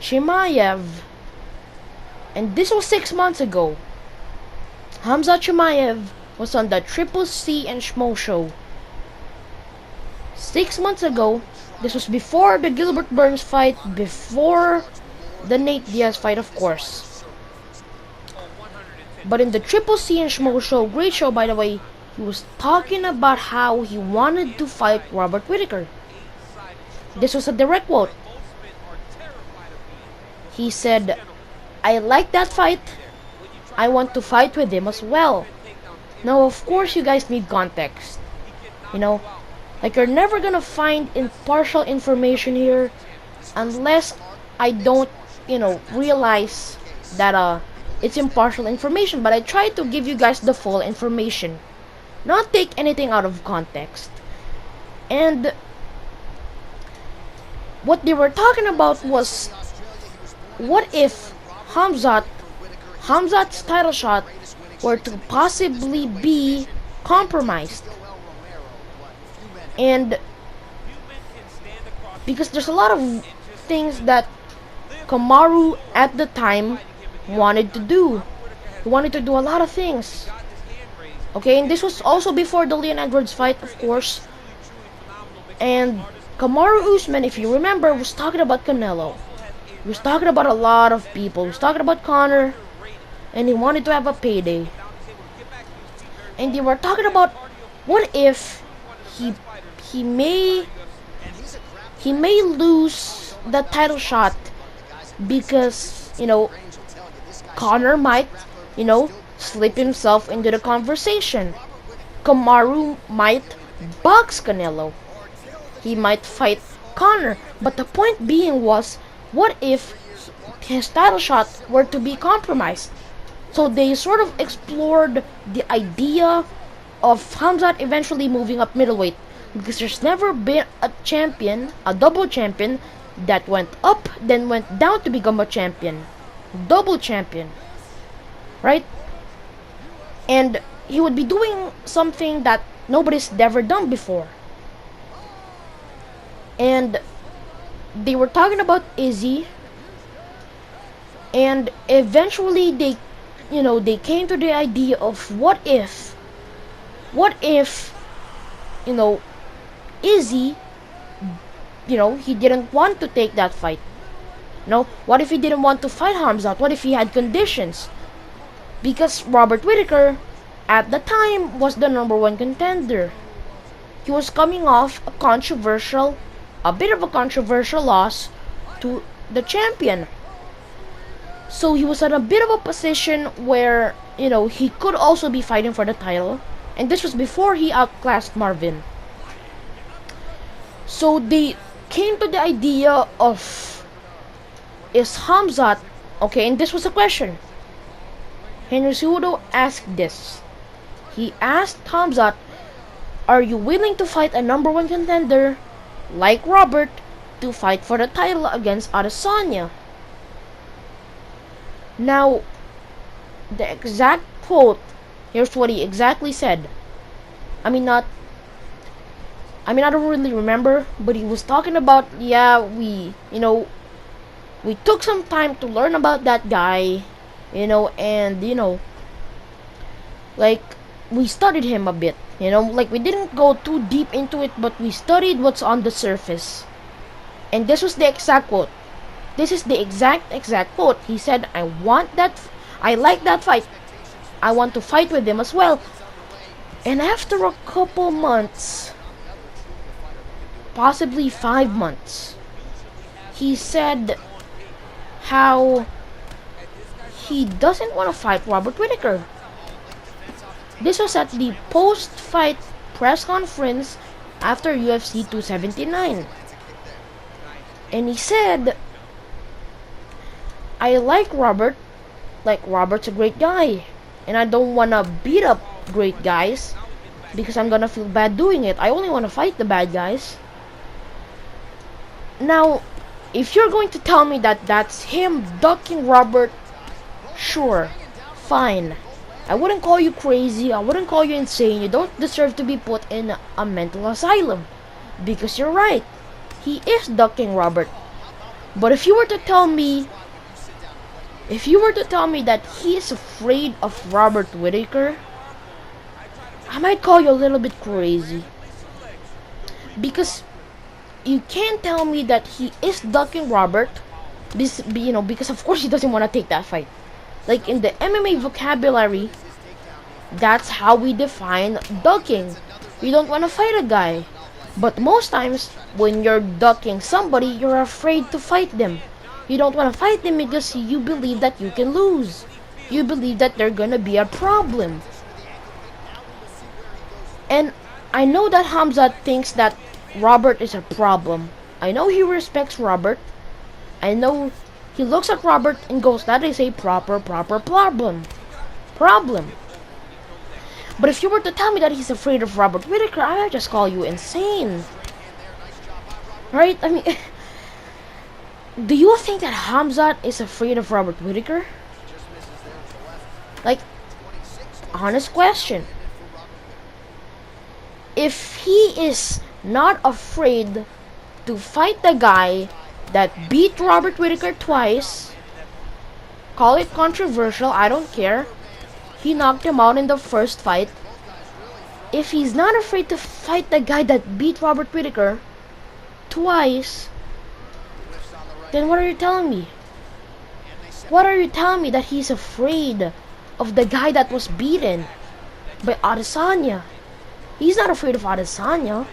Chimaev, and this was 6 months ago. Khamzat Chimaev was on the Triple C and Schmo show. 6 months ago, this was before the Gilbert Burns fight, before the Nate Diaz fight, of course. But in the Triple C and Schmo show, great show by the way, he was talking about how he wanted to fight Robert Whittaker. This was a direct quote. He said, "I like that fight. I want to fight with him as well." Now, of course, you guys need context. You know, like you're never gonna find impartial information here unless I don't, realize that it's impartial information. But I try to give you guys the full information, not take anything out of context. And what they were talking about was, what if Khamzat's title shot were to possibly be compromised? And because there's a lot of things that Kamaru at the time wanted to do. He wanted to do a lot of things. Okay, and this was also before the Leon Edwards fight, of course. And Kamaru Usman, if you remember, was talking about Canelo. He was talking about a lot of people. He was talking about Conor, and he wanted to have a payday. And they were talking about, what if he may lose the title shot because Conor might slip himself into the conversation. Kamaru might box Canelo. He might fight Conor. But the point being was, what if his title shot were to be compromised? So they sort of explored the idea of Khamzat eventually moving up middleweight, because there's never been a champion, a double champion, that went up then went down to become a champion. Double champion. Right? And he would be doing something that nobody's ever done before. And they were talking about Izzy, and eventually they came to the idea of, what if Izzy, he didn't want to take that fight. What if he didn't want to fight Khamzat? What if he had conditions? Because Robert Whittaker at the time was the #1 contender. He was coming off a bit of a controversial loss to the champion. So he was at a bit of a position where, he could also be fighting for the title. And this was before he outclassed Marvin. So they came to the idea of, is Khamzat, okay, and this was a question. Henry Cejudo asked this. He asked Khamzat, "Are you willing to fight a #1 contender like Robert to fight for the title against Adesanya?" Now, the exact quote, here's what he exactly said. I don't really remember, but he was talking about, we took some time to learn about that guy, and, like, we studied him a bit, like, we didn't go too deep into it, but we studied what's on the surface. And this was the exact quote. This is the exact quote. He said, I like that fight. I want to fight with him as well. And after a couple months, possibly 5 months, he said how he doesn't want to fight Robert Whittaker. This was at the post-fight press conference after UFC 279. And he said, I like Robert. Like, Robert's a great guy. And I don't want to beat up great guys because I'm gonna feel bad doing it. I only want to fight the bad guys. Now, if you're going to tell me that that's him ducking Robert, sure, fine. I wouldn't call you crazy. I wouldn't call you insane. You don't deserve to be put in a mental asylum. Because you're right. He is ducking Robert. But if you were to tell me, that he is afraid of Robert Whittaker, I might call you a little bit crazy. Because you can't tell me that he is ducking Robert, because of course he doesn't want to take that fight. Like in the MMA vocabulary, that's how we define ducking. You don't want to fight a guy. But most times, when you're ducking somebody, you're afraid to fight them. You don't want to fight them because you believe that you can lose. You believe that they're gonna be a problem. And I know that Khamzat thinks that Robert is a problem. I know he respects Robert. I know he looks at Robert and goes, that is a proper problem. But if you were to tell me that he's afraid of Robert Whittaker, I would just call you insane. Right? I mean, do you think that Khamzat is afraid of Robert Whittaker? Like, honest question. If he is not afraid to fight the guy that beat Robert Whittaker twice, call it controversial, I don't care. He knocked him out in the first fight. If he's not afraid to fight the guy that beat Robert Whittaker twice, then what are you telling me? What are you telling me that he's afraid of the guy that was beaten by Adesanya? He's not afraid of Adesanya.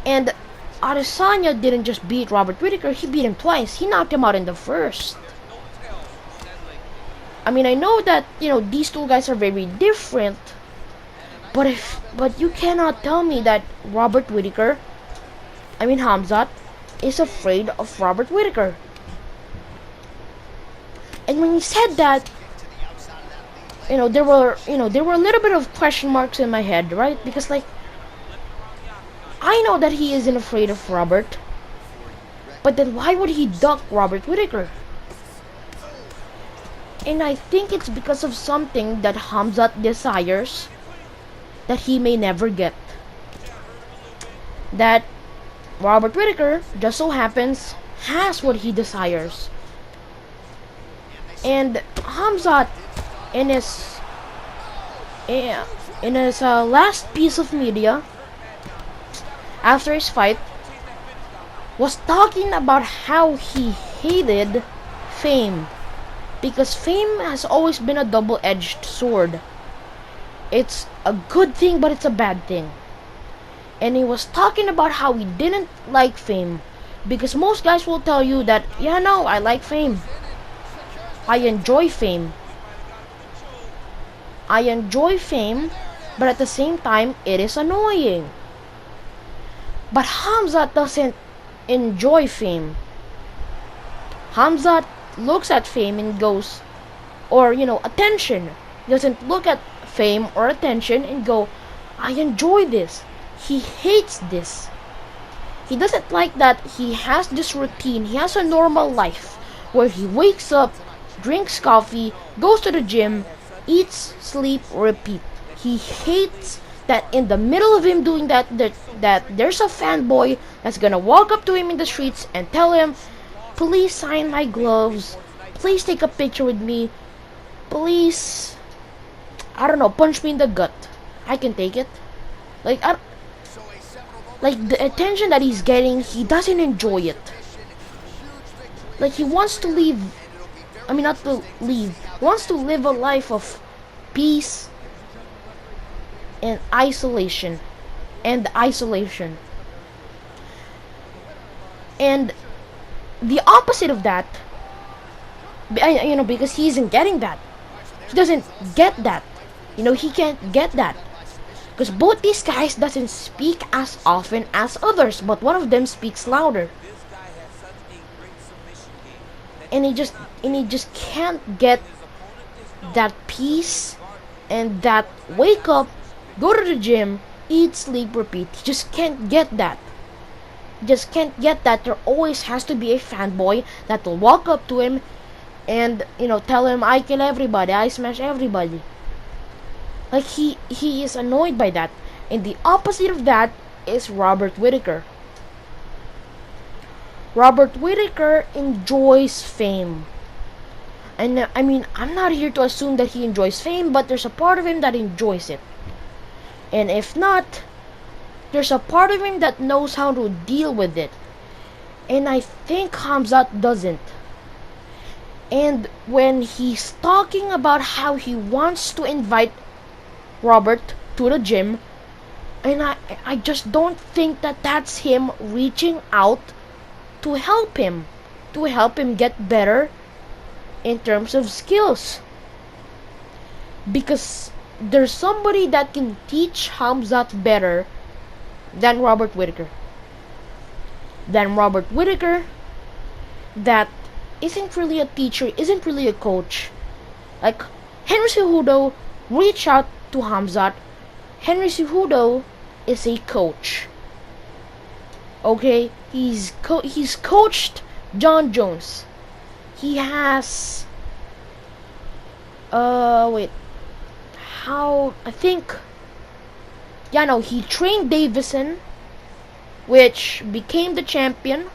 And Adesanya didn't just beat Robert Whittaker, he beat him twice. He knocked him out in the first. I mean, I know that, these two guys are very different. But you cannot tell me that Khamzat is afraid of Robert Whittaker. And when he said that, there were a little bit of question marks in my head, right? Because like, I know that he isn't afraid of Robert, but then why would he duck Robert Whittaker? And I think it's because of something that Khamzat desires that he may never get. That Robert Whittaker just so happens has what he desires. And Khamzat, in his last piece of media after his fight, was talking about how he hated fame, because fame has always been a double-edged sword. It's a good thing, but it's a bad thing. And he was talking about how he didn't like fame, because most guys will tell you that, yeah, no, I like fame. I enjoy fame. But at the same time, it is annoying. But Khamzat doesn't enjoy fame. Khamzat looks at fame and goes, or attention. He doesn't look at fame or attention and go, I enjoy this. He hates this. He doesn't like that he has this routine. He has a normal life where he wakes up, drinks coffee, goes to the gym, eats, sleep, repeat. He hates that in the middle of him doing that there's a fanboy that's gonna walk up to him in the streets and tell him, please sign my gloves, please take a picture with me, please, I don't know, punch me in the gut. I can take it. Like the attention that he's getting, he doesn't enjoy it. Like he wants to leave, not to leave, he wants to live a life of peace and isolation. And the opposite of that, because he isn't getting that. He doesn't get that. He can't get that. Because both these guys doesn't speak as often as others, but one of them speaks louder. And he just can't get that peace and that wake up, go to the gym, eat, sleep, repeat. He just can't get that. There always has to be a fanboy that will walk up to him and tell him, I kill everybody, I smash everybody. Like he is annoyed by that. And the opposite of that is Robert Whittaker. Robert Whittaker enjoys fame. And I mean, I'm not here to assume that he enjoys fame, but there's a part of him that enjoys it. And if not, there's a part of him that knows how to deal with it. And I think Khamzat doesn't. And when he's talking about how he wants to invite Robert to the gym, and I just don't think that that's him reaching out to help him get better in terms of skills. Because there's somebody that can teach Khamzat better than Robert Whittaker. That isn't really a teacher, isn't really a coach. Like, Henry Cejudo reached out to Khamzat. Henry Cejudo is a coach. Okay? He's coached John Jones. He has wait. How I think yeah, no, he trained Davison, which became the champion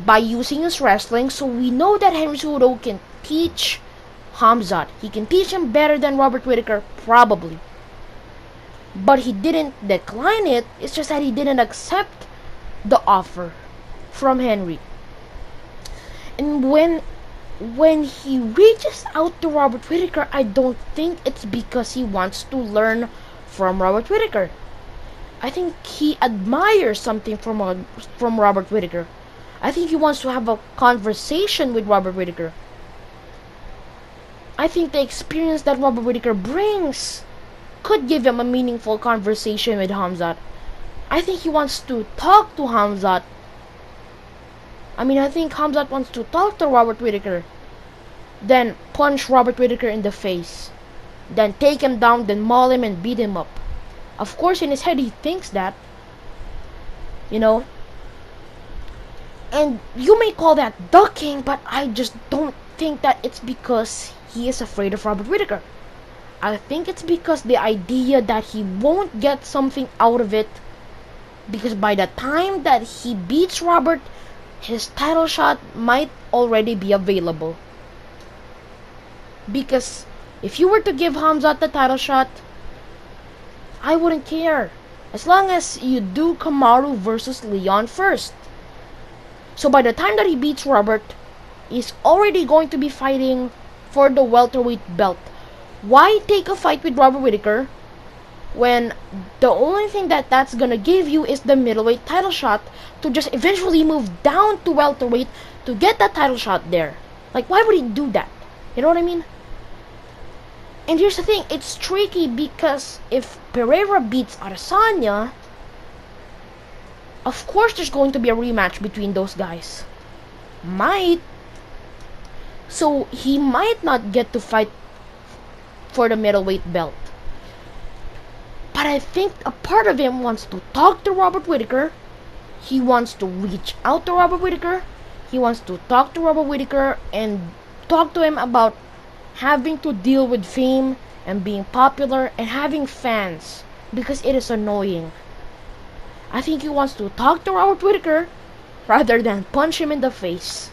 by using his wrestling. So we know that Henry Cejudo can teach Khamzat. He can teach him better than Robert Whittaker, probably. But he didn't decline it. It's just that he didn't accept the offer from Henry. And when he reaches out to Robert Whittaker, I don't think it's because he wants to learn from Robert Whittaker. I think he admires something from Robert Whittaker. I think he wants to have a conversation with Robert Whittaker. I think the experience that Robert Whittaker brings could give him a meaningful conversation with Khamzat. I think he wants to talk to Khamzat. I think Khamzat wants to talk to Robert Whittaker, then punch Robert Whittaker in the face, then take him down, then maul him and beat him up. Of course, in his head he thinks that, you know. And you may call that ducking, but I just don't think that it's because he is afraid of Robert Whittaker. I think it's because the idea that he won't get something out of it, because by the time that he beats Robert, his title shot might already be available. Because if you were to give Khamzat the title shot, I wouldn't care, as long as you do Kamaru versus Leon first. So by the time that he beats Robert, he's already going to be fighting for the welterweight belt. Why take a fight with Robert Whittaker when the only thing that's gonna give you is the middleweight title shot to just eventually move down to welterweight to get that title shot there? Like, why would he do that? You know what I mean? And here's the thing, it's tricky because if Pereira beats Adesanya, of course there's going to be a rematch between those guys. So he might not get to fight for the middleweight belt. But I think a part of him wants to talk to Robert Whittaker. He wants to reach out to Robert Whittaker. He wants to talk to Robert Whittaker and talk to him about having to deal with fame and being popular and having fans, because it is annoying. I think he wants to talk to Robert Whittaker rather than punch him in the face.